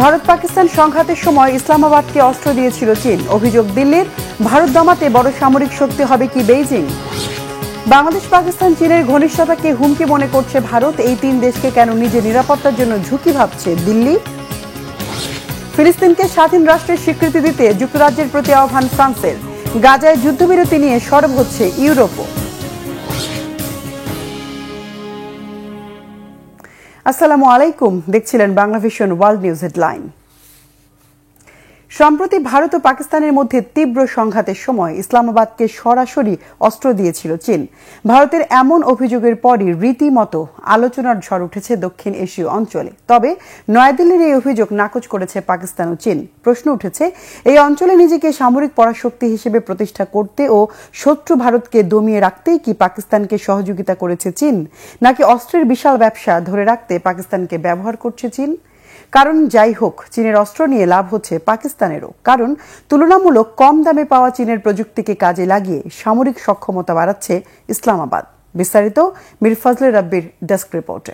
ভারত পাকিস্তান সংঘাতের সময় ইসলামাবাদকে অস্ত্র দিয়েছিল চীন, অভিযোগ দিল্লির। ভারত দমাতে বড় সামরিক শক্তি হবে কি বেইজিং? বাংলাদেশ পাকিস্তান চীনের ঘনিষ্ঠতাকে হুমকি মনে করছে ভারত, এই তিন দেশকে কেন নিজের নিরাপত্তার জন্য ঝুঁকি ভাবছে দিল্লি? ফিলিস্তিনকে স্বাধীন রাষ্ট্রের স্বীকৃতি দিতে যুক্তরাজ্যের প্রতি আহ্বান ফ্রান্সের। গাজায় যুদ্ধবিরতি নিয়ে সরব হচ্ছে ইউরোপও। আসসালামু আলাইকুম, দেখছিলেন Bangla vision world news headline. সম্প্রতি ভারত ও পাকিস্তানের মধ্যে তীব্র সংঘাতের সময় ইসলামাবাদকে সরাসরি অস্ত্র দিয়েছিল চীন। ভারতের এমন অভিযোগের পরই রীতিমতো আলোচনার ঝড় উঠেছে দক্ষিণ এশীয় অঞ্চলে। তবে নয়াদিল্লির এই অভিযোগ নাকচ করেছে পাকিস্তান ও চীন। প্রশ্ন উঠেছে, এই অঞ্চলে নিজেকে সামরিক পরাশক্তি হিসেবে প্রতিষ্ঠা করতে ও শত্রু ভারতকে দমিয়ে রাখতেই কি পাকিস্তানকে সহযোগিতা করেছে চীন, নাকি অস্ত্রের বিশাল ব্যবসা ধরে রাখতে পাকিস্তানকে ব্যবহার করছে চীন? কারণ যাই হোক, চীনের অস্ত্র নিয়ে লাভ হচ্ছে পাকিস্তানেরও, কারণ তুলনামূলক কম দামে পাওয়া চীনের প্রযুক্তিকে কাজে লাগিয়ে সামরিক সক্ষমতা বাড়াচ্ছে ইসলামাবাদ। বিস্তারিত মীর ফজলে রাব্বির ডেস্ক রিপোর্টে।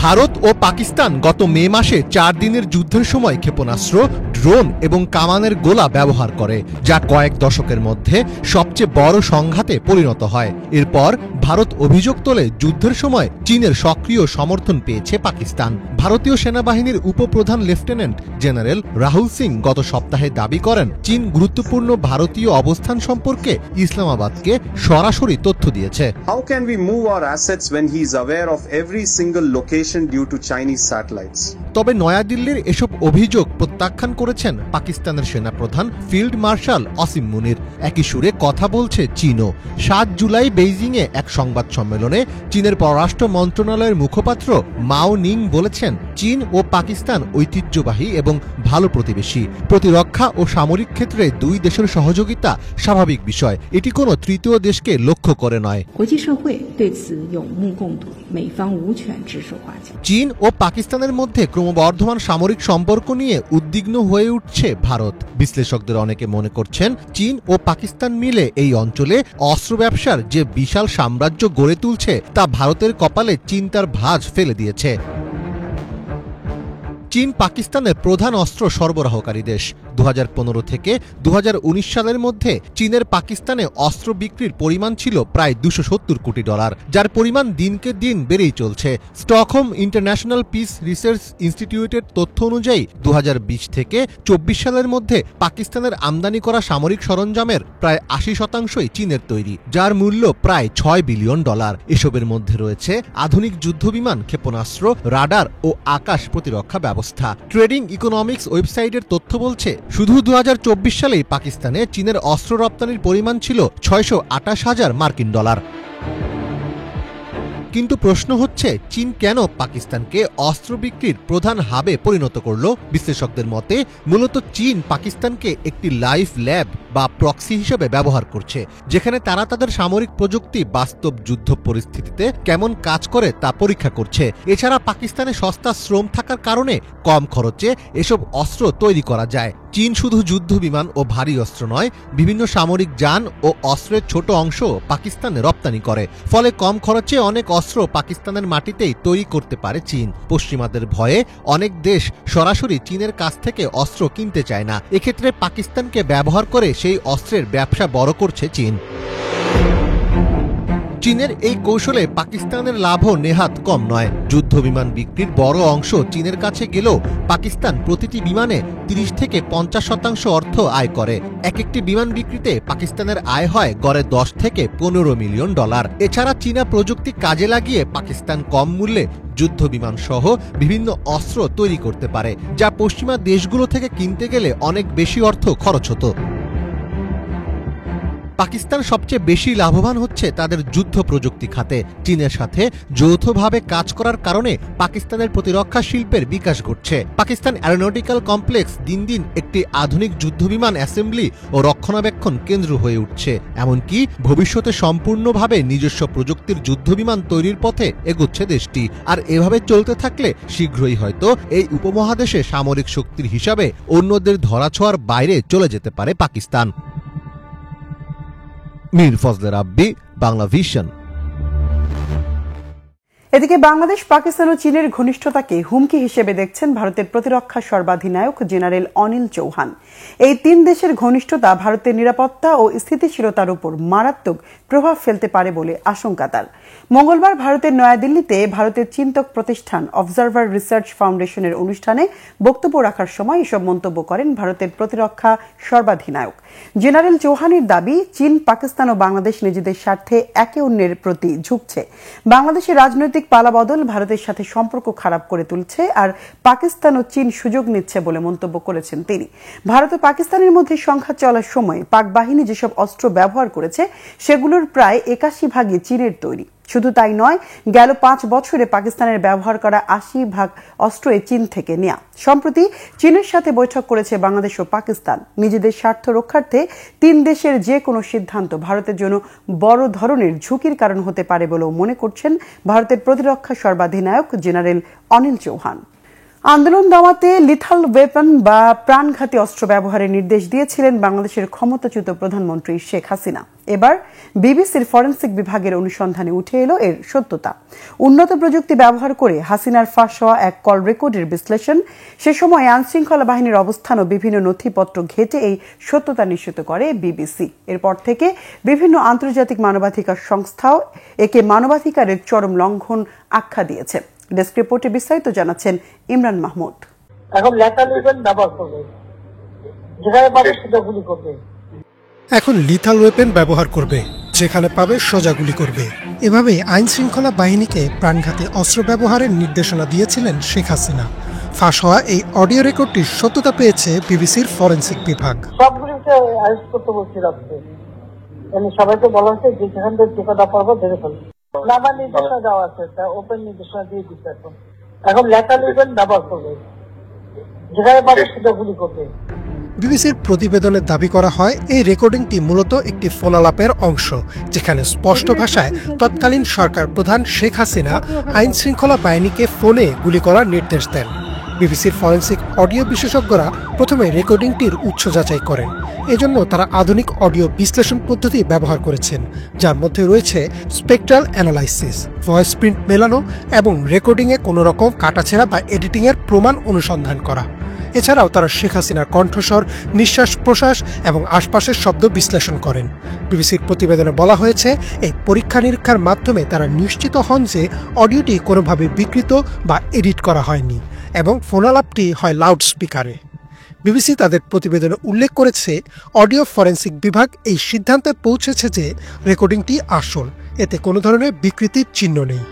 ভারত ও পাকিস্তান গত মে মাসে 4 দিনের যুদ্ধের সময় ক্ষেপণাস্ত্র, ড্রোন এবং কামানের গোলা ব্যবহার করে, যা কয়েক দশকের মধ্যে সবচেয়ে বড় সংঘাতে পরিণত হয়। এরপর ভারত অভিযোগ তোলে যুদ্ধের সময় চীনের সক্রিয় সমর্থন পেয়েছে পাকিস্তান। ভারতীয় সেনাবাহিনীর উপপ্রধান লেফটেন্যান্ট জেনারেল রাহুল সিং গত সপ্তাহে দাবি করেন, চীন গুরুত্বপূর্ণ ভারতীয় অবস্থান সম্পর্কে ইসলামাবাদকে সরাসরি তথ্য দিয়েছে। How can we move our assets when he is aware of every single location due to Chinese satellites? তবে নয়াদিল্লির এসব অভিযোগ প্রত্যাখ্যান করেছেন পাকিস্তানের সেনাপ্রধান ফিল্ড মার্শাল আসিম মুনির। একই সুরে কথা বলছে চীনও। 7 জুলাই বেইজিংয়ে এক সংবাদ সম্মেলনে চীনের পররাষ্ট্র মন্ত্রণালয়ের মুখপাত্র মাও নিং বলেছেন, চীন ও পাকিস্তান ঐতিহ্যবাহী এবং ভালো প্রতিবেশী। প্রতিরক্ষা ও সামরিক ক্ষেত্রে দুই দেশের সহযোগিতা স্বাভাবিক বিষয়, এটি কোনো তৃতীয় দেশকে লক্ষ্য করে নয়। চীন ও পাকিস্তানের মধ্যে ক্রমবর্ধমান সামরিক সম্পর্ক নিয়ে উদ্বিগ্ন হয়ে উঠছে ভারত। বিশ্লেষকদের অনেকে মনে করছেন, চীন ও পাকিস্তান মিলে এই অঞ্চলে অস্ত্র ব্যবসার যে বিশাল সাম্রাজ্য গড়ে তুলছে তা ভারতের কপালে চিন্তার ভাঁজ ফেলে দিয়েছে। চীন পাকিস্তানের প্রধান অস্ত্র সরবরাহকারী দেশ। 2015 থেকে 2019 সালের মধ্যে চীনের পাকিস্তানে অস্ত্র বিক্রির পরিমাণ ছিল প্রায় $270 কোটি, যার পরিমাণ দিনকে দিন বেড়েই চলছে। স্টকহোম ইন্টারন্যাশনাল পিস রিসার্চ ইনস্টিটিউটের তথ্য অনুযায়ী 2020 থেকে 24 সালের মধ্যে পাকিস্তানের আমদানি করা সামরিক সরঞ্জামের প্রায় 80% চীনের তৈরি, যার মূল্য প্রায় $6 বিলিয়ন। এসবের মধ্যে রয়েছে আধুনিক যুদ্ধবিমান, ক্ষেপণাস্ত্র, রাডার ও আকাশ প্রতিরক্ষা ব্যবস্থা। ট্রেডিং ইকোনমিক্স ওয়েবসাইটের তথ্য বলছে, শুধু 2024 সালেই পাকিস্তানে চীনের অস্ত্র রপ্তানির পরিমাণ ছিল $628,000 মার্কিন। কিন্তু প্রশ্ন হচ্ছে, চীন কেন পাকিস্তানকে অস্ত্র বিক্রির প্রধান হাবে পরিণত করল? বিশ্লেষকদের মতে মূলত চীন পাকিস্তানকে একটি লাইফ ল্যাব বা প্রক্সি হিসেবে ব্যবহার করছে, যেখানে তারা তাদের সামরিক প্রযুক্তি বাস্তব যুদ্ধ পরিস্থিতিতে কেমন কাজ করে তা পরীক্ষা করছে। এছাড়া পাকিস্তানে সস্তা শ্রম থাকার কারণে কম খরচে এসব অস্ত্র তৈরি করা যায়। চীন শুধু যুদ্ধ বিমান ও ভারী অস্ত্র নয়, বিভিন্ন সামরিক যান ও অস্ত্রের ছোট অংশ পাকিস্তানে রপ্তানি করে। ফলে কম খরচে অনেক অস্ত্র পাকিস্তানের মাটিতেই তৈরি করতে পারে চীন। পশ্চিমাদের ভয়ে অনেক দেশ সরাসরি চীনের কাছ থেকে অস্ত্র কিনতে চায় না। এক্ষেত্রে পাকিস্তানকে ব্যবহার করে সেই অস্ত্রের ব্যবসা বড় করছে চীন। চীনের এই কৌশলে পাকিস্তানের লাভও নেহাত কম নয়। যুদ্ধ বিমান বিক্রির বড় অংশ চীনের কাছে গেলেও পাকিস্তান প্রতিটি বিমানে 30 থেকে 50% অর্থ আয় করে। একটি বিমান বিক্রিতে পাকিস্তানের আয় হয় গড়ে $10 থেকে $15 মিলিয়ন। এছাড়া চীনা প্রযুক্তি কাজে লাগিয়ে পাকিস্তান কম মূল্যে যুদ্ধ বিমান সহ বিভিন্ন অস্ত্র তৈরি করতে পারে, যা পশ্চিমা দেশগুলো থেকে কিনতে গেলে অনেক বেশি অর্থ খরচ হতো। পাকিস্তান সবচেয়ে বেশি লাভবান হচ্ছে তাদের যুদ্ধ প্রযুক্তি খাতে। চীনের সাথে যৌথভাবে কাজ করার কারণে পাকিস্তানের প্রতিরক্ষা শিল্পের বিকাশ ঘটছে। পাকিস্তান অ্যারোনটিক্যাল কমপ্লেক্স দিন দিন একটি আধুনিক যুদ্ধবিমান অ্যাসেম্বলি ও রক্ষণাবেক্ষণ কেন্দ্র হয়ে উঠছে। এমনকি ভবিষ্যতে সম্পূর্ণভাবে নিজস্ব প্রযুক্তির যুদ্ধবিমান তৈরির পথে এগোচ্ছে দেশটি। আর এভাবে চলতে থাকলে শীঘ্রই হয়তো এই উপমহাদেশে সামরিক শক্তির হিসাবে অন্যদের ধরাছোঁয়ার বাইরে চলে যেতে পারে পাকিস্তান। মীর ফজলে রাব্বি, বাংলা ভিশন। এদিকে বাংলাদেশ, পাকিস্তান ও চীনের ঘনিষ্ঠতাকে হুমকি হিসেবে দেখছেন ভারতের প্রতিরক্ষা সর্বাধিনায়ক জেনারেল অনিল চৌহান। এই তিন দেশের ঘনিষ্ঠতা ভারতের নিরাপত্তা ও স্থিতিশীলতার উপর মারাত্মক প্রভাব ফেলতে পারে বলে আশঙ্কা তার। মঙ্গলবার ভারতের নয়াদিল্লিতে ভারতের চিন্তক প্রতিষ্ঠান অবজারভার রিসার্চ ফাউন্ডেশনের অনুষ্ঠানে বক্তব্য রাখার সময় এসব মন্তব্য করেন ভারতের প্রতিরক্ষা সর্বাধিনায়ক। জেনারেল চৌহানের দাবি, চীন, পাকিস্তান ও বাংলাদেশ নিজেদের স্বার্থে একে অন্যের প্রতি ঝুঁকছে। বাংলাদেশের রাজনৈতিক পালাবদল ভারতের সাথে সম্পর্ক খারাপ করে তুলছে, আর পাকিস্তান ও চীন সুযোগ নিচ্ছে বলে মন্তব্য করেছেন তিনি। ভারত ও পাকিস্তানের মধ্যে সংঘাত চলার সময় পাক বাহিনী যেসব অস্ত্র ব্যবহার করেছে সেগুলোর প্রায় ৮১% চীনের তৈরি। শুধু তাই নয়, গেল ৫ বছরে পাকিস্তানের ব্যবহার করা ৮০% অস্ত্রই চীন থেকে নেয়া। সম্প্রতি চীনের সাথে বৈঠক করেছে বাংলাদেশ ও পাকিস্তান। নিজেদের স্বার্থ রক্ষার্থে তিন দেশের যে কোনো সিদ্ধান্ত ভারতের জন্য বড় ধরনের ঝুঁকির কারণ হতে পারে বলেও মনে করছেন ভারতের প্রতিরক্ষা সর্বাধিনায়ক জেনারেল অনিল চৌহান। আন্দোলন দমাতে লিথাল ওয়েপন বা প্রাণঘাতী অস্ত্র ব্যবহারের নির্দেশ দিয়েছিলেন বাংলাদেশের ক্ষমতাচ্যুত প্রধানমন্ত্রী শেখ হাসিনা। এবার বিবিসির ফরেনসিক বিভাগের অনুসন্ধানে উঠে এলো এর সত্যতা। উন্নত প্রযুক্তি ব্যবহার করে হাসিনার ফাঁস হওয়া এক কল রেকর্ডের বিশ্লেষণ, সে সময় আইনশৃঙ্খলা বাহিনীর অবস্থান ও বিভিন্ন নথিপত্র ঘেঁটে এই সত্যতা নিশ্চিত করে বিবিসি। এরপর থেকে বিভিন্ন আন্তর্জাতিক মানবাধিকার সংস্থাও একে মানবাধিকারের চরম লঙ্ঘন আখ্যা দিয়েছে। ডেস্ক রিপোর্টে বিস্তারিত জানাচ্ছেন ইমরান মাহমুদ। এখন লেথাল ওয়েপন ব্যবহার করবে, যেখানে পাবে সোজা গুলি করবে। এখন লিথাল ওয়েপন ব্যবহার করবে, যেখানে পাবে সোজা গুলি করবে। এভাবে আইন শৃঙ্খলা বাহিনীকে প্রাণঘাতী অস্ত্র ব্যবহারের নির্দেশনা দিয়েছিলেন শেখ হাসিনা। ফাঁস হওয়া এই অডিও রেকর্ডটির সত্যতা পেয়েছে বিবিসির ফরেনসিক বিভাগ। সবগুলিকে অ্যারেস্ট করতে বলছিলাম, সবাইকে বলা হচ্ছে যে যেখান থেকে টিকাটা পারবো ধরে ফেলবে। নামা নির্দেশনা দেওয়া আছে, ওপেন নির্দেশনা দিয়ে দিচ্ছে। এখন লেথাল ওয়েপন ব্যবহার করবে, যেখানে পাবে সোজা গুলি করবে। বিবিসির প্রতিবেদনে দাবি করা হয়, এই রেকর্ডিংটি মূলত একটি ফোনালাপের অংশ, যেখানে স্পষ্ট ভাষায় তৎকালীন সরকার প্রধান শেখ হাসিনা আইন শৃঙ্খলা বাহিনীকে ফোনে গুলি করার নির্দেশ দেন। বিবিসির ফরেনসিক অডিও বিশেষজ্ঞরা প্রথমে রেকর্ডিংটির উৎস যাচাই করেন। এজন্য তারা আধুনিক অডিও বিশ্লেষণ পদ্ধতি ব্যবহার করেছেন, যার মধ্যে রয়েছে স্পেকট্রাল অ্যানালাইসিস, ভয়েস প্রিন্ট মেলানো এবং রেকর্ডিংয়ে কোনো রকম কাটাছেঁড়া বা এডিটিংয়ের প্রমাণ অনুসন্ধান করা। এছাড়াও তারা শেখ হাসিনার কণ্ঠস্বর, নিঃশ্বাস প্রশ্বাস এবং আশপাশের শব্দ বিশ্লেষণ করেন। বিবিসির প্রতিবেদনে বলা হয়েছে, এই পরীক্ষা নিরীক্ষার মাধ্যমে তারা নিশ্চিত হন যে অডিওটি কোনোভাবে বিকৃত বা এডিট করা হয়নি এবং ফোনালাপটি হয় লাউড স্পিকারে। বিবিসি তাদের প্রতিবেদনে উল্লেখ করেছে, অডিও ফরেনসিক বিভাগ এই সিদ্ধান্তে পৌঁছেছে যে রেকর্ডিংটি আসল, এতে কোনো ধরনের বিকৃতির চিহ্ন নেই।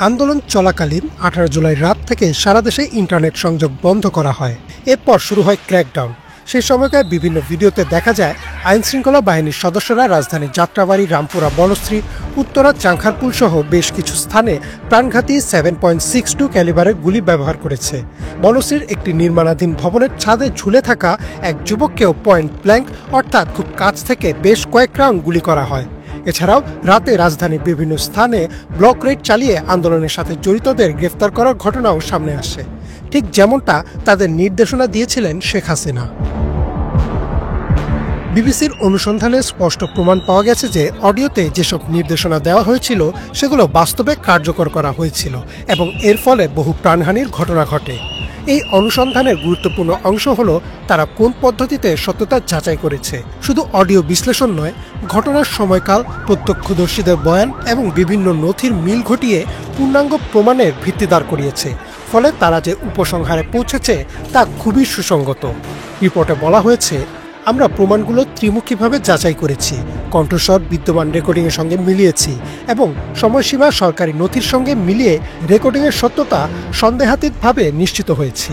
আন্দোলন চলাকালীন 18 জুলাই রাত থেকে সারা দেশে ইন্টারনেট সংযোগ বন্ধ করা হয়। এরপর শুরু হয় ক্র্যাকডাউন। সেই সময়কার বিভিন্ন ভিডিওতে দেখা যায় আইনশৃঙ্খলা বাহিনীর সদস্যরা রাজধানীর যাত্রাবাড়ি, রামপুরা, বনশ্রী, উত্তরা, চাংখারপুল সহ বেশ কিছু স্থানে প্রাণঘাতী 7.62 ক্যালিবারের গুলি ব্যবহার করেছে। বনশ্রীর একটি নির্মাণাধীন ভবনের ছাদে ঝুলে থাকা এক যুবককেও পয়েন্ট ব্ল্যাঙ্ক অর্থাৎ খুব কাছ থেকে বেশ কয়েক রাউন্ড গুলি করা হয়। এছাড়াও রাতে রাজধানীর বিভিন্ন স্থানে ব্লক রেড চালিয়ে আন্দোলনের সাথে জড়িতদের গ্রেফতার করার ঘটনাও সামনে আসে, ঠিক যেমনটা তাদের নির্দেশনা দিয়েছিলেন শেখ হাসিনা। বিবিসির অনুসন্ধানে স্পষ্ট প্রমাণ পাওয়া গেছে যে অডিওতে যেসব নির্দেশনা দেওয়া হয়েছিল সেগুলো বাস্তবে কার্যকর করা হয়েছিল এবং এর ফলে বহু প্রাণহানির ঘটনা ঘটে। এই অনুসন্ধানের গুরুত্বপূর্ণ অংশ হলো তারা কোন পদ্ধতিতে সত্যতা যাচাই করেছে। শুধু অডিও বিশ্লেষণ নয়, ঘটনার সময়কাল, প্রত্যক্ষদর্শীদের বয়ান এবং বিভিন্ন নথির মিল ঘটিয়ে পূর্ণাঙ্গ প্রমাণের ভিত্তি দাঁড় করিয়েছে। ফলে তারা যে উপসংহারে পৌঁছেছে তা খুবই সুসংগত। রিপোর্টে বলা হয়েছে, আমরা প্রমাণগুলো ত্রিমুখীভাবে যাচাই করেছি, কণ্ঠস্বর বিদ্যমান রেকর্ডিংয়ের সঙ্গে মিলিয়েছি এবং সময়সীমা সরকারি নথির সঙ্গে মিলিয়ে রেকর্ডিংয়ের সত্যতা সন্দেহাতীতভাবে নিশ্চিত হয়েছি।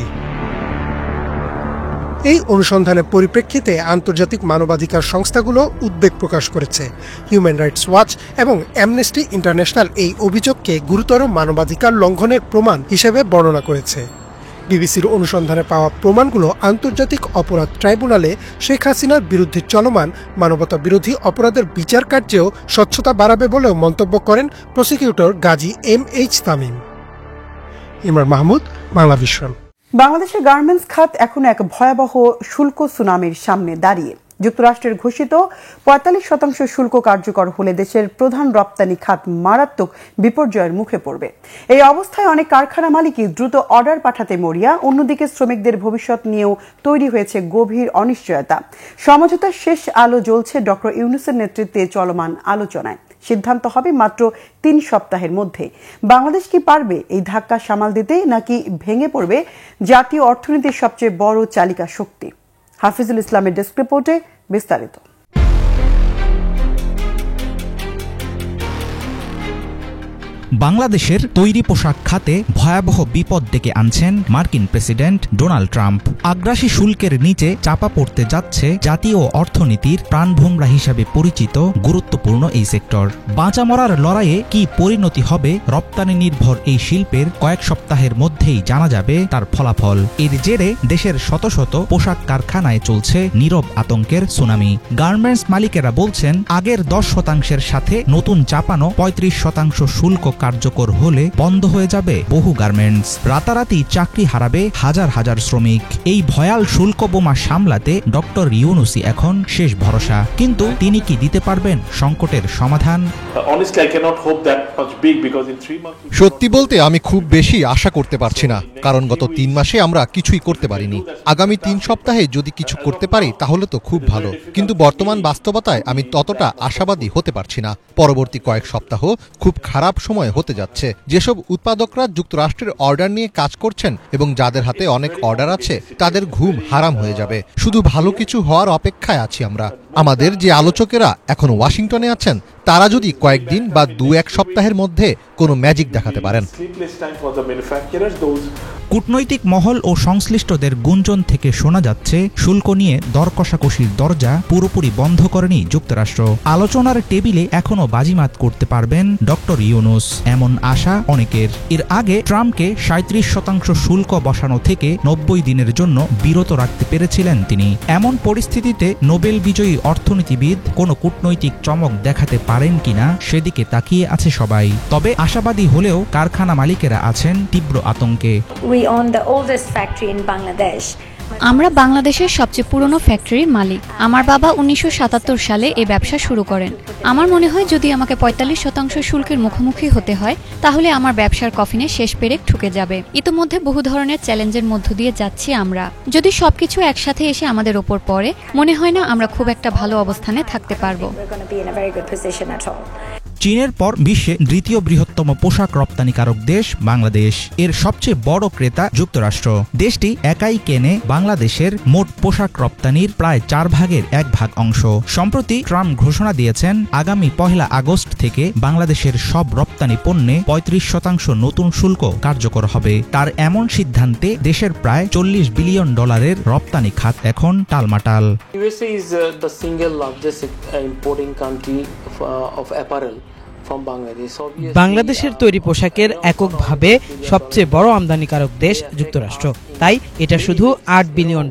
এই অনুসন্ধানের পরিপ্রেক্ষিতে আন্তর্জাতিক মানবাধিকার সংস্থাগুলো উদ্বেগ প্রকাশ করেছে। হিউম্যান রাইটস ওয়াচ এবং অ্যামনেস্টি ইন্টারন্যাশনাল এই অভিযোগকে গুরুতর মানবাধিকার লঙ্ঘনের প্রমাণ হিসেবে বর্ণনা করেছে। বিবিসির অনুসন্ধানে পাওয়া প্রমাণগুলো আন্তর্জাতিক অপরাধ ট্রাইব্যুনালে শেখ হাসিনার বিরুদ্ধে চলমান মানবতা বিরোধী অপরাধের বিচার কার্যেও স্বচ্ছতা বাড়াবে বলেও মন্তব্য করেন প্রসিকিউটর গাজী MH তামিম। ইমরান মাহমুদ, বাংলাভিশন। বাংলাদেশের গার্মেন্টস খাত এখন এক ভয়াবহ শুল্ক সুনামির সামনে দাঁড়িয়ে। যুক্তরাষ্ট্রের ঘোষিত ৪৫% শুল্ক কার্যকর হলে দেশের প্রধান রপ্তানি খাত মারাত্মক বিপর্যয়ের মুখে পড়বে। এই অবস্থায় অনেক কারখানা মালিকই দ্রুত অর্ডার পাঠাতে মরিয়া, অন্যদিকে শ্রমিকদের ভবিষ্যৎ নিয়েও তৈরি হয়েছে গভীর অনিশ্চয়তা। সমঝোতার শেষ আলো জ্বলছে ডক্টর ইউনূসের নেতৃত্বে চলমান আলোচনায়। সিদ্ধান্ত হবে মাত্র ৩ সপ্তাহের মধ্যে। বাংলাদেশ কি পারবে এই ধাক্কা সামাল দিতে, নাকি ভেঙে পড়বে জাতীয় অর্থনীতির সবচেয়ে বড় চালিকা শক্তি? হাফিজুল ইসলামের ডেস্ক রিপোর্টে বিস্তারিত। বাংলাদেশের তৈরি পোশাক খাতে ভয়াবহ বিপদ ডেকে আনছেন মার্কিন প্রেসিডেন্ট ডোনাল্ড ট্রাম্প। আগ্রাসী শুল্কের নিচে চাপা পড়তে যাচ্ছে জাতীয় অর্থনীতির প্রাণভোমরা হিসাবে পরিচিত গুরুত্বপূর্ণ এই সেক্টর। বাঁচা মরার লড়াইয়ে কি পরিণতি হবে রপ্তানি নির্ভর এই শিল্পের কয়েক সপ্তাহের মধ্যেই জানা যাবে তার ফলাফল। এর জেরে দেশের শত শত পোশাক কারখানায় চলছে নীরব আতঙ্কের সুনামি। গার্মেন্টস মালিকেরা বলছেন, আগের 10% সাথে নতুন চাপানো 35% শুল্ক কার্যকর হলে বন্ধ হয়ে যাবে বহু গার্মেন্টস। রাতারাতি চাকরি হারাবে হাজার হাজার শ্রমিক। এই ভয়াল শুল্ক বোমা সামলাতে ডক্টর ইউনূসই এখন শেষ ভরসা। কিন্তু তিনি কি দিতে পারবেন সংকটের সমাধান? সত্যি বলতে আমি খুব বেশি আশা করতে পারছি না, কারণ গত 3 মাসে আমরা কিছুই করতে পারিনি। আগামী 3 সপ্তাহে যদি কিছু করতে পারি তাহলে তো খুব ভালো, কিন্তু বর্তমান বাস্তবতায় আমি ততটা আশাবাদী হতে পারছি না। পরবর্তী কয়েক সপ্তাহ খুব খারাপ সময় হতে যাচ্ছে। যেসব উৎপাদকরা যুক্তরাষ্ট্রের অর্ডার নিয়ে কাজ করছেন এবং যাদের হাতে অনেক অর্ডার আছে, তাদের ঘুম হারাম হয়ে যাবে। শুধু ভালো কিছু হওয়ার অপেক্ষায় আছি আমরা। আমাদের যে আলোচকেরা এখন ওয়াশিংটনে আছেন, তারা যদি কয়েকদিন বা 2-1 সপ্তাহের মধ্যে কোনো ম্যাজিক দেখাতে পারেন। কূটনৈতিক মহল ও সংশ্লিষ্টদের গুঞ্জন থেকে শোনা যাচ্ছে, শুল্ক নিয়ে দর কষাকষির দরজা পুরোপুরি বন্ধ করেনি যুক্তরাষ্ট্র। আলোচনার টেবিলে এখনো বাজিমাত করতে পারবেন ডক্টর ইউনূস, এমন আশা অনেকের। এর আগে ট্রাম্পকে 37% শুল্ক বসানো থেকে 90 দিনের জন্য বিরত রাখতে পেরেছিলেন তিনি। এমন পরিস্থিতিতে নোবেল বিজয়ী অর্থনীতিবিদ কোনো কূটনৈতিক চমক দেখাতে পারেন কিনা সেদিকে তাকিয়ে আছে সবাই। তবে আশাবাদী হলেও কারখানা মালিকেরা আছেন তীব্র আতঙ্কে। আমরা বাংলাদেশের সবচেয়ে পুরনো ফ্যাক্টরির মালিক। আমার বাবা 1977 সালে এই ব্যবসা শুরু করেন। আমার মনে হয় যদি আমাকে 45% শুল্কের মুখোমুখি হতে হয়, তাহলে আমার ব্যবসার কফিনে শেষ পেরেক ঠুকে যাবে। ইতোমধ্যে বহু ধরনের চ্যালেঞ্জের মধ্য দিয়ে যাচ্ছি আমরা। যদি সবকিছু একসাথে এসে আমাদের ওপর পড়ে, মনে হয় না আমরা খুব একটা ভালো অবস্থানে থাকতে পারবো। চীনের পর বিশ্বে দ্বিতীয় বৃহত্তম পোশাক রপ্তানিকারক দেশ বাংলাদেশ। এর সবচেয়ে বড় ক্রেতা যুক্তরাষ্ট্র। দেশটি একাই কেনে বাংলাদেশের মোট পোশাক রপ্তানির প্রায় 1/4 অংশ। সম্প্রতি ট্রাম্প ঘোষণা দিয়েছেন, আগামী 1 আগস্ট থেকে বাংলাদেশের সব রপ্তানি পণ্যে 35% নতুন শুল্ক কার্যকর হবে। তার এমন সিদ্ধান্তে দেশের প্রায় $40 বিলিয়ন রপ্তানি খাত এখন টালমাটাল। USA is the single largest importing country of apparel. বাংলাদেশের তৈরি পোশাকের এককভাবে সবচেয়ে বড় আমদানিকারক দেশ যুক্তরাষ্ট্র। তাই এটা শুধু $8 বিলিয়ন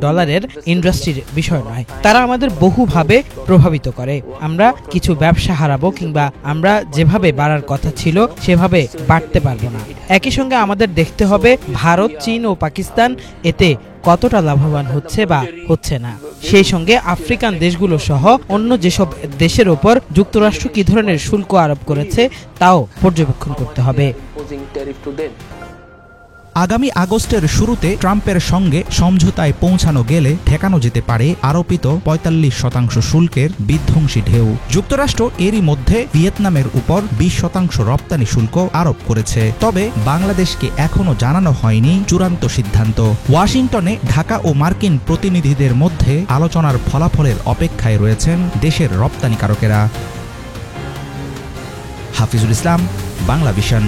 ইন্ডাস্ট্রির বিষয় নয়, তারা আমাদের বহুভাবে প্রভাবিত করে। আমরা কিছু ব্যবসা হারাবো, কিংবা আমরা যেভাবে বাড়ার কথা ছিল সেভাবে বাড়তে পারবো না। একই সঙ্গে আমাদের দেখতে হবে ভারত, চীন ও পাকিস্তান এতে কতটা লাভবান হচ্ছে বা হচ্ছে না। সেই সঙ্গে আফ্রিকান দেশগুলো সহ অন্য যেসব দেশের ওপর যুক্তরাষ্ট্র কি ধরনের শুল্ক আরোপ করেছে তাও পর্যবেক্ষণ করতে হবে। আগামী আগস্টের শুরুতে ট্রাম্পের সঙ্গে সমঝোতায় পৌঁছানো গেলে ঠেকানো যেতে পারে আরোপিত 45% শুল্কের বিধ্বংসী ঢেউ। যুক্তরাষ্ট্র এরই মধ্যে ভিয়েতনামের উপর 20% রপ্তানি শুল্ক আরোপ করেছে। তবে বাংলাদেশকে এখনো জানানো হয়নি চূড়ান্ত সিদ্ধান্ত। ওয়াশিংটনে ঢাকা ও মার্কিন প্রতিনিধিদের মধ্যে আলোচনার ফলাফলের অপেক্ষায় রয়েছেন দেশের রপ্তানিকারকেরা। হাফিজুল ইসলাম, বাংলা ভিশন।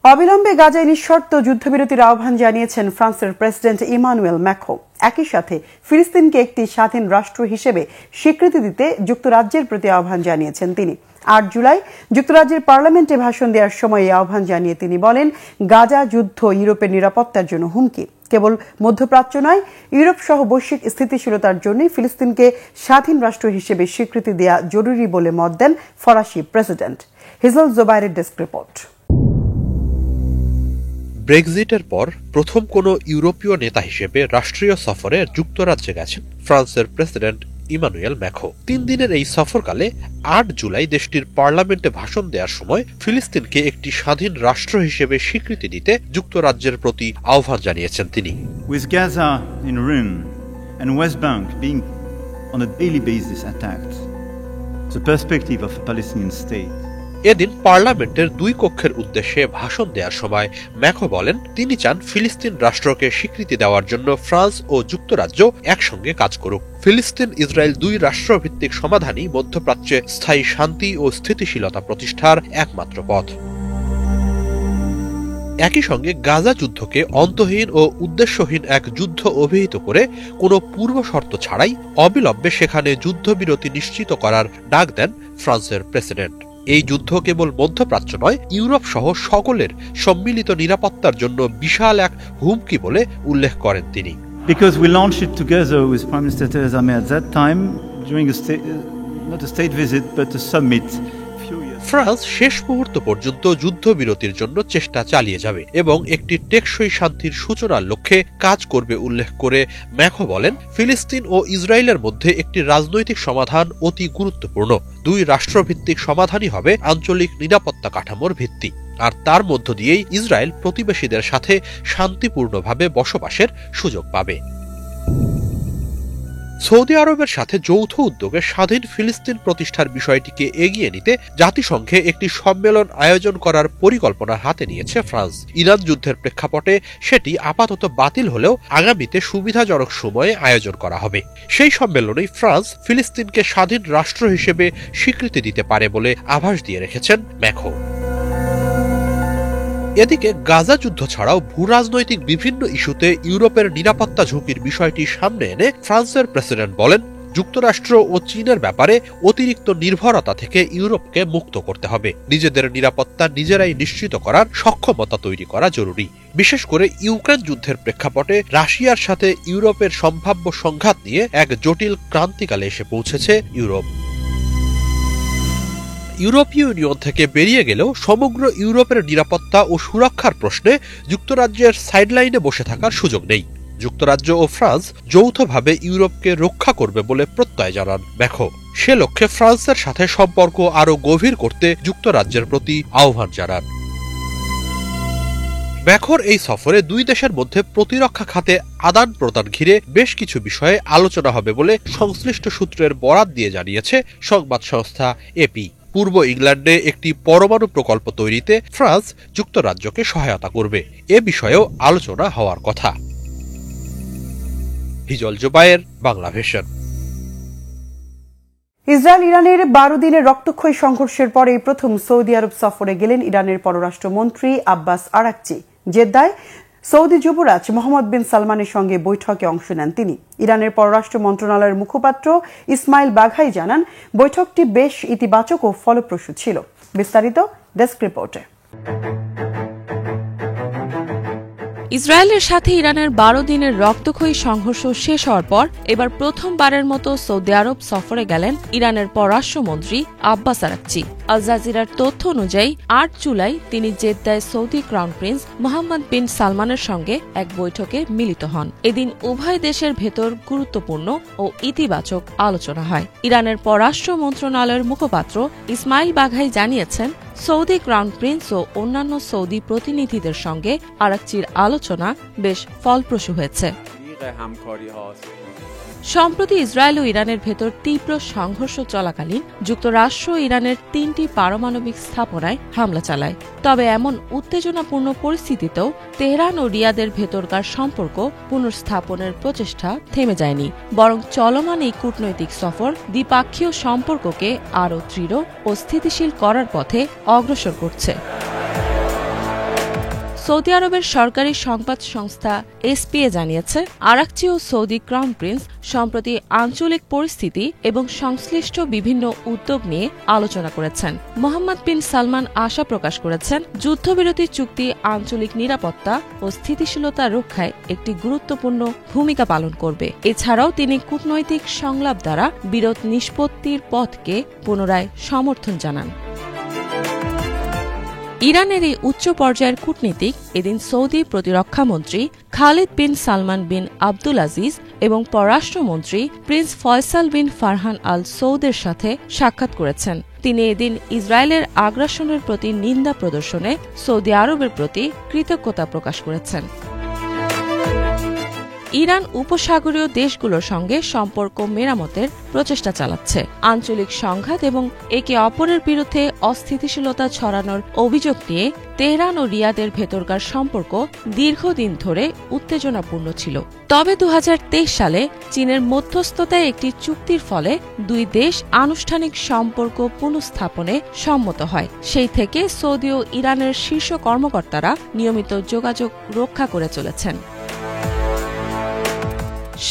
অবিলম্বে গাজায় নিঃশর্ত যুদ্ধবিরতির আহ্বান জানিয়েছেন ফ্রান্সের প্রেসিডেন্ট ইমানুয়েল ম্যাক্রো। একই সাথে ফিলিস্তিনকে একটি স্বাধীন রাষ্ট্র হিসেবে স্বীকৃতি দিতে যুক্তরাজ্যের প্রতি আহ্বান জানিয়েছেন তিনি। 8 জুলাই যুক্তরাজ্যের পার্লামেন্টে ভাষণ দেওয়ার সময় এই আহ্বান জানিয়ে তিনি বলেন, গাজা যুদ্ধ ইউরোপের নিরাপত্তার জন্য হুমকি। কেবল মধ্যপ্রাচ্য নয়, ইউরোপ সহ বৈশ্বিক স্থিতিশীলতার জন্যই ফিলিস্তিনকে স্বাধীন রাষ্ট্র হিসেবে স্বীকৃতি দেওয়া জরুরি বলে মত দেন ফরাসি প্রেসিডেন্ট। হিজল জোবাইরের ডেস্ক রিপোর্ট। ব্রেক্সিটের পর প্রথম কোনো ইউরোপীয় নেতা হিসেবে রাষ্ট্রীয় সফরে যুক্তরাজ্যে গেছেন ফ্রান্সের প্রেসিডেন্ট ইমানুয়েল ম্যাখো। 3 দিনের এই সফরকালে 8 জুলাই দেশটির পার্লামেন্টে ভাষণ দেওয়ার সময় ফিলিস্তিনকে একটি স্বাধীন রাষ্ট্র হিসেবে স্বীকৃতি দিতে যুক্তরাজ্যের প্রতি আহ্বান জানিয়েছেন তিনি। With Gaza in ruin and West Bank being on a daily basis attacked, the perspective of a Palestinian state. এদিন পার্লামেন্টের 2 কক্ষের উদ্দেশ্যে ভাষণ দেওয়ার সময় ম্যাখো বলেন তিনি চান ফিলিস্তিন রাষ্ট্রকে স্বীকৃতি দেওয়ার জন্য ফ্রান্স ও যুক্তরাজ্য একসঙ্গে কাজ করুক। ফিলিস্তিন ইসরায়েল 2 রাষ্ট্রভিত্তিক সমাধানই মধ্যপ্রাচ্যে স্থায়ী শান্তি ও স্থিতিশীলতা প্রতিষ্ঠার একমাত্র পথ। একই সঙ্গে গাজা যুদ্ধকে অন্তহীন ও উদ্দেশ্যহীন এক যুদ্ধ অভিহিত করে কোনো পূর্ব শর্ত ছাড়াই অবিলম্বে সেখানে যুদ্ধবিরতি নিশ্চিত করার ডাক দেন ফ্রান্সের প্রেসিডেন্ট। এই যুদ্ধ কেবল মধ্যপ্রাচ্য নয়, ইউরোপ সহ সকলের সম্মিলিত নিরাপত্তার জন্য বিশাল এক হুমকি বলে উল্লেখ করেন তিনি। Because we launched it together with Prime Minister Theresa May at that time during not a state visit but a summit. France শেষ মুহূর্ত পর্যন্ত যুদ্ধবিরতির জন্য চেষ্টা চালিয়ে যাবে এবং একটি টেকসই শান্তির সূচনার লক্ষ্যে কাজ করবে উল্লেখ করে ম্যাখো বলেন ফিলিস্তিন ও ইসরায়েলের মধ্যে একটি রাজনৈতিক সমাধান অতি গুরুত্বপূর্ণ। 2 রাষ্ট্রভিত্তিক সমাধানই হবে আঞ্চলিক নিরাপত্তা কাঠামোর ভিত্তি, আর তার মধ্য দিয়েই ইসরায়েল প্রতিবেশীদের সাথে শান্তিপূর্ণভাবে বসবাসের সুযোগ পাবে। সৌদি আরবের সাথে যৌথ উদ্যোগে স্বাধীন ফিলিস্তিন প্রতিষ্ঠার বিষয়টিকে এগিয়ে নিতে জাতিসংঘে একটি সম্মেলন আয়োজন করার পরিকল্পনা হাতে নিয়েছে ফ্রান্স। ইরান যুদ্ধের প্রেক্ষাপটে সেটি আপাতত বাতিল হলেও আগামীতে সুবিধাজনক সময়ে আয়োজন করা হবে। সেই সম্মেলনেই ফ্রান্স ফিলিস্তিনকে স্বাধীন রাষ্ট্র হিসেবে স্বীকৃতি দিতে পারে বলে আভাস দিয়ে রেখেছেন ম্যাখো। এদিকে গাজা যুদ্ধ ছাড়াও ভূরাজনৈতিক বিভিন্ন ইস্যুতে ইউরোপের নিরাপত্তা ঝুঁকির বিষয়টি সামনে এনে ফ্রান্সের প্রেসিডেন্ট বলেন যুক্তরাষ্ট্র ও চীনের ব্যাপারে অতিরিক্ত নির্ভরতা থেকে ইউরোপকে মুক্ত করতে হবে। নিজেদের নিরাপত্তা নিজেরাই নিশ্চিত করার সক্ষমতা তৈরি করা জরুরি। বিশেষ করে ইউক্রেন যুদ্ধের প্রেক্ষাপটে রাশিয়ার সাথে ইউরোপের সম্ভাব্য সংঘাত নিয়ে এক জটিল ক্রান্তিকালে এসে পৌঁছেছে ইউরোপ। ইউরোপীয় ইউনিয়ন থেকে বেরিয়ে গেলেও সমগ্র ইউরোপের নিরাপত্তা ও সুরক্ষার প্রশ্নে যুক্তরাজ্যের সাইডলাইনে বসে থাকার সুযোগ নেই। যুক্তরাজ্য ও ফ্রান্স যৌথভাবে ইউরোপকে রক্ষা করবে বলে প্রত্যয় জানান ম্যাখো। সে লক্ষ্যে ফ্রান্সের সাথে সম্পর্ক আরও গভীর করতে যুক্তরাজ্যের প্রতি আহ্বান জানান। ম্যাখোর এই সফরে 2 দেশের মধ্যে প্রতিরক্ষা খাতে আদান প্রদান ঘিরে বেশ কিছু বিষয়ে আলোচনা হবে বলে সংশ্লিষ্ট সূত্রের বরাত দিয়ে জানিয়েছে সংবাদ সংস্থা এপি। পূর্ব ইংল্যান্ডে একটি পরমাণু প্রকল্প তৈরিতে ফ্রান্স যুক্তরাজ্যকে সহায়তা করবে, এ বিষয়েও আলোচনা হওয়ার কথা। হিজল জুবায়ের, বাংলা ভিশন। ইসরায়েল ইরানের 12 দিনের রক্তক্ষয়ী সংঘর্ষের পরে প্রথম সৌদি আরব সফরে গেলেন ইরানের পররাষ্ট্রমন্ত্রী আব্বাস আরাকচি। জেদ্দায় সৌদি যুবরাজ মোহাম্মদ বিন সালমানের সঙ্গে বৈঠকে অংশ নেন তিনি। ইরানের পররাষ্ট্র মন্ত্রণালয়ের মুখপাত্র ইসমাইল বাঘাই জানান বৈঠকটি বেশ ইতিবাচক ও ফলপ্রসূ ছিল। বিস্তারিত ডেস্ক রিপোর্টে। ইসরায়েলের সাথে ইরানের 12 দিনের রক্তক্ষয়ী সংঘর্ষ শেষ হওয়ার পর এবার প্রথমবারের মতো সৌদি আরব সফরে গেলেন ইরানের পররাষ্ট্রমন্ত্রী আব্বাস আরাকচি। আল জাজিরার তথ্য অনুযায়ী 8 জুলাই তিনি জেদ্দায় সৌদি ক্রাউন প্রিন্স মোহাম্মদ বিন সালমানের সঙ্গে এক বৈঠকে মিলিত হন। এদিন উভয় দেশের ভেতর গুরুত্বপূর্ণ ও ইতিবাচক আলোচনা হয়। ইরানের পররাষ্ট্র মন্ত্রণালয়ের মুখপাত্র ইসমাইল বাঘাই জানিয়েছেন সৌদি ক্রাউন প্রিন্স ও অন্যান্য সৌদি প্রতিনিধিদের সঙ্গে আরাকচির আলোচনা বেশ ফলপ্রসূ হয়েছে। সম্প্রতি ইসরায়েল ও ইরানের ভেতর তীব্র সংঘর্ষ চলাকালীন যুক্তরাষ্ট্র ইরানের 3টি পারমাণবিক স্থাপনায় হামলা চালায়। তবে এমন উত্তেজনাপূর্ণ পরিস্থিতিতেও তেহরান ও রিয়াদের ভেতরকার সম্পর্ক পুনর্স্থাপনের প্রচেষ্টা থেমে যায়নি, বরং চলমান এই কূটনৈতিক সফর দ্বিপাক্ষীয় সম্পর্ককে আরও দৃঢ় ও স্থিতিশীল করার পথে অগ্রসর করছে। সৌদি আরবের সরকারি সংবাদ সংস্থা এসপিএ জানিয়েছে আরাকচি ও সৌদি ক্রাউন প্রিন্স সম্প্রতি আঞ্চলিক পরিস্থিতি এবং সংশ্লিষ্ট বিভিন্ন উদ্যোগ নিয়ে আলোচনা করেছেন। মোহাম্মদ বিন সালমান আশা প্রকাশ করেছেন যুদ্ধবিরতি চুক্তি আঞ্চলিক নিরাপত্তা ও স্থিতিশীলতা রক্ষায় একটি গুরুত্বপূর্ণ ভূমিকা পালন করবে। এছাড়াও তিনি কূটনৈতিক সংলাপ দ্বারা বিরোধ নিষ্পত্তির পথকে পুনরায় সমর্থন জানান। ইরানের এই উচ্চ পর্যায়ের কূটনীতিক এদিন সৌদি প্রতিরক্ষামন্ত্রী খালিদ বিন সালমান বিন আব্দুল আজিজ এবং পররাষ্ট্রমন্ত্রী প্রিন্স ফয়সাল বিন ফারহান আল সৌদের সাথে সাক্ষাৎ করেছেন। তিনি এদিন ইসরায়েলের আগ্রাসনের প্রতি নিন্দা প্রদর্শনে সৌদি আরবের প্রতি কৃতজ্ঞতা প্রকাশ করেছেন। ইরান উপসাগরীয় দেশগুলোর সঙ্গে সম্পর্ক মেরামতের প্রচেষ্টা চালাচ্ছে। আঞ্চলিক সংঘাত এবং একে অপরের বিরুদ্ধে অস্থিতিশীলতা ছড়ানোর অভিযোগ নিয়ে তেহরান ও রিয়াদের ভেতরকার সম্পর্ক দীর্ঘদিন ধরে উত্তেজনাপূর্ণ ছিল। তবে 2023 সালে চীনের মধ্যস্থতায় একটি চুক্তির ফলে দুই দেশ আনুষ্ঠানিক সম্পর্ক পুনঃস্থাপনে সম্মত হয়। সেই থেকে সৌদি ও ইরানের শীর্ষ কর্মকর্তারা নিয়মিত যোগাযোগ রক্ষা করে চলেছেন।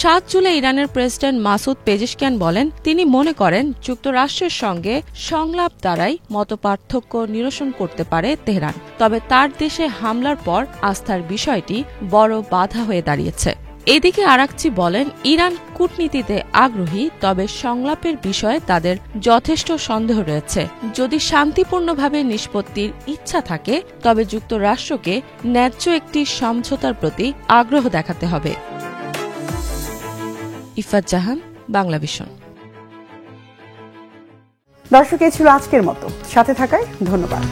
7 জুলাই ইরানের প্রেসিডেন্ট মাসুদ পেজেশকিয়ান বলেন, তিনি মনে করেন যুক্তরাষ্ট্রের সঙ্গে সংলাপ দ্বারাই মতপার্থক্য নিরসন করতে পারে তেহরান। তবে তার দেশে হামলার পর আস্থার বিষয়টি বড় বাধা হয়ে দাঁড়িয়েছে। এদিকে আরাকচি বলেন, ইরান কূটনীতিতে আগ্রহী, তবে সংলাপের বিষয়ে তাদের যথেষ্ট সন্দেহ রয়েছে। যদি শান্তিপূর্ণভাবে নিষ্পত্তির ইচ্ছা থাকে তবে যুক্তরাষ্ট্রকে ন্যায্য একটি সমঝোতার প্রতি আগ্রহ দেখাতে হবে। ইফাত জাহান, বাংলা ভিশন। দর্শক, এই ছিল আজকের মতো। সাথে থাকায় ধন্যবাদ।